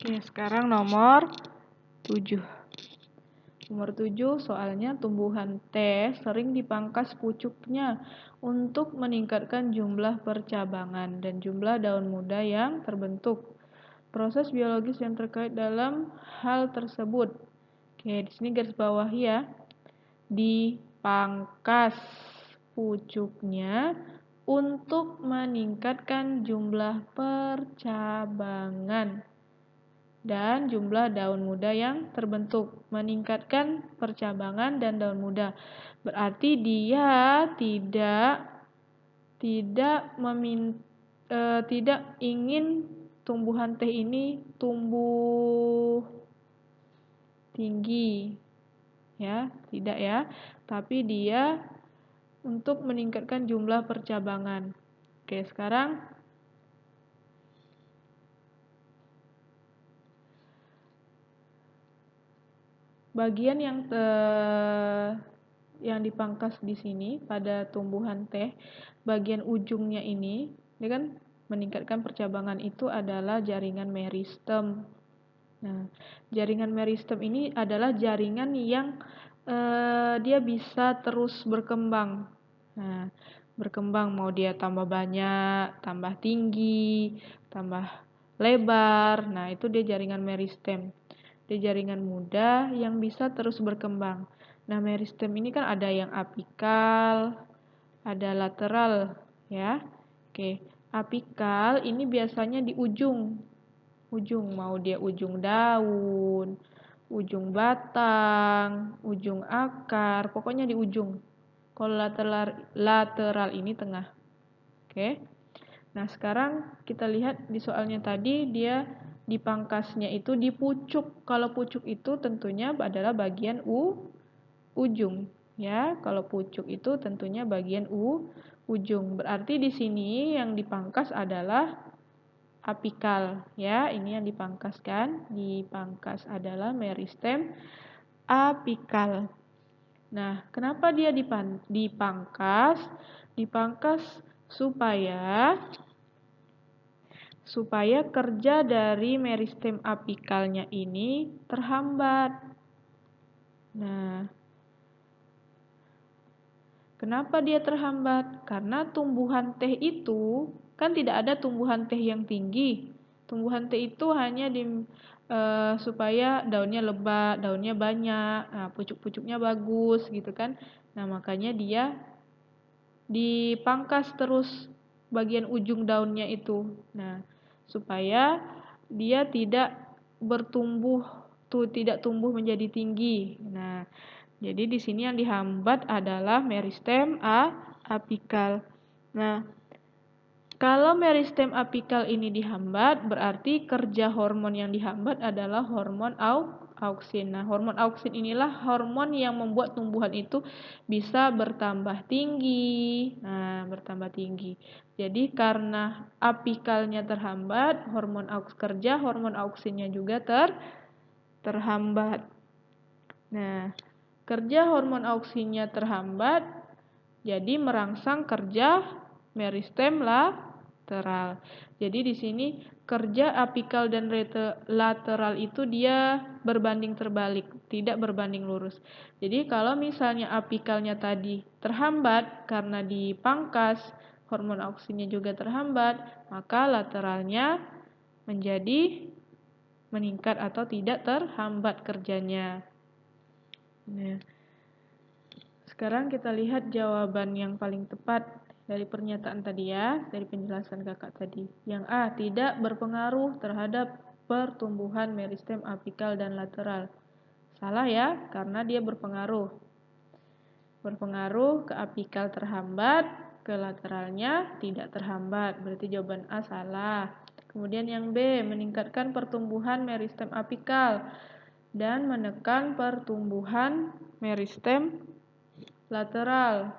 Oke, sekarang nomor 7. Nomor 7 soalnya tumbuhan teh sering dipangkas pucuknya untuk meningkatkan jumlah percabangan dan jumlah daun muda yang terbentuk. Proses biologis yang terkait dalam hal tersebut. Oke, di sini garis bawah ya. Dipangkas pucuknya untuk meningkatkan jumlah percabangan dan jumlah daun muda yang terbentuk. Meningkatkan percabangan dan daun muda. Berarti dia tidak ingin tumbuhan teh ini tumbuh tinggi. Ya, tidak ya. Tapi dia untuk meningkatkan jumlah percabangan. Oke, sekarang bagian yang dipangkas di sini pada tumbuhan teh, bagian ujungnya ini kan meningkatkan percabangan itu adalah jaringan meristem. Nah, jaringan meristem ini adalah jaringan yang dia bisa terus berkembang. Nah, berkembang mau dia tambah banyak, tambah tinggi, tambah lebar. Nah, itu dia jaringan meristem. Dia jaringan muda yang bisa terus berkembang. Nah, meristem ini kan ada yang apikal, ada lateral, ya. Oke, apikal ini biasanya di ujung. Ujung, mau dia ujung daun, ujung batang, ujung akar, pokoknya di ujung. Kalau lateral ini tengah. Oke. Nah, sekarang kita lihat di soalnya tadi dia dipangkasnya itu di pucuk. Kalau pucuk itu tentunya adalah bagian ujung, ya. Kalau pucuk itu tentunya bagian ujung. Berarti di sini yang dipangkas adalah apikal, ya. Ini yang dipangkas kan? Dipangkas adalah meristem apikal. Nah, kenapa dia dipangkas? Dipangkas supaya kerja dari meristem apikalnya ini terhambat. Nah, kenapa dia terhambat? Karena tumbuhan teh itu kan tidak ada tumbuhan teh yang tinggi. Tumbuhan teh itu hanya supaya daunnya lebat, daunnya banyak, nah, pucuk-pucuknya bagus gitu kan. Nah, makanya dia dipangkas terus bagian ujung daunnya itu. Nah, supaya dia tidak tumbuh menjadi tinggi. Nah, jadi di sini yang dihambat adalah meristem apikal. Nah, kalau meristem apikal ini dihambat, berarti kerja hormon yang dihambat adalah hormon auksin. Nah, hormon auksin inilah hormon yang membuat tumbuhan itu bisa bertambah tinggi. Nah, bertambah tinggi. Jadi karena apikalnya terhambat, hormon auksinnya juga terhambat. Nah, kerja hormon auksinnya terhambat, jadi merangsang kerja meristem lateral. Jadi di sini kerja apikal dan lateral itu dia berbanding terbalik, tidak berbanding lurus. Jadi kalau misalnya apikalnya tadi terhambat karena dipangkas, hormon auksinnya juga terhambat, maka lateralnya menjadi meningkat atau tidak terhambat kerjanya. Nah, sekarang kita lihat jawaban yang paling tepat dari pernyataan tadi ya, dari penjelasan kakak tadi. Yang A, tidak berpengaruh terhadap pertumbuhan meristem apikal dan lateral. Salah ya, karena dia berpengaruh. Berpengaruh ke apikal terhambat, ke lateralnya tidak terhambat. Berarti jawaban A salah. Kemudian yang B, meningkatkan pertumbuhan meristem apikal dan menekan pertumbuhan meristem lateral.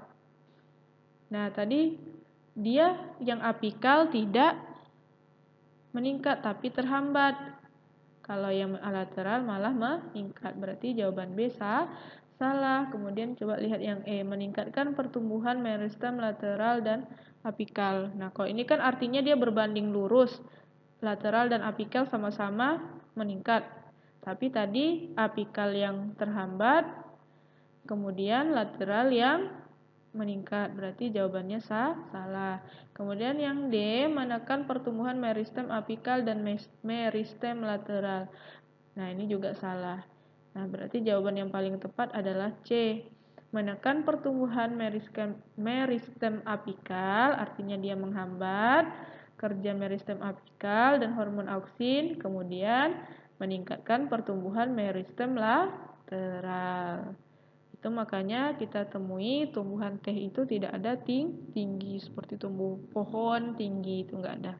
Nah, tadi dia yang apikal tidak meningkat tapi terhambat. Kalau yang lateral malah meningkat. Berarti jawaban B salah. Kemudian coba lihat yang E, meningkatkan pertumbuhan meristem lateral dan apikal. Nah, kalau ini kan artinya dia berbanding lurus. lateral dan apikal sama-sama meningkat. Tapi tadi apikal yang terhambat, kemudian lateral yang meningkat. Berarti jawabannya salah. Kemudian yang D, menekan pertumbuhan meristem apikal dan meristem lateral. Nah, ini juga salah. Nah, berarti jawaban yang paling tepat adalah C. Menekan pertumbuhan meristem apikal, artinya dia menghambat kerja meristem apikal dan hormon auksin, kemudian meningkatkan pertumbuhan meristem lateral. Itu makanya kita temui tumbuhan teh itu tidak ada tinggi seperti tumbuh pohon tinggi, itu enggak ada.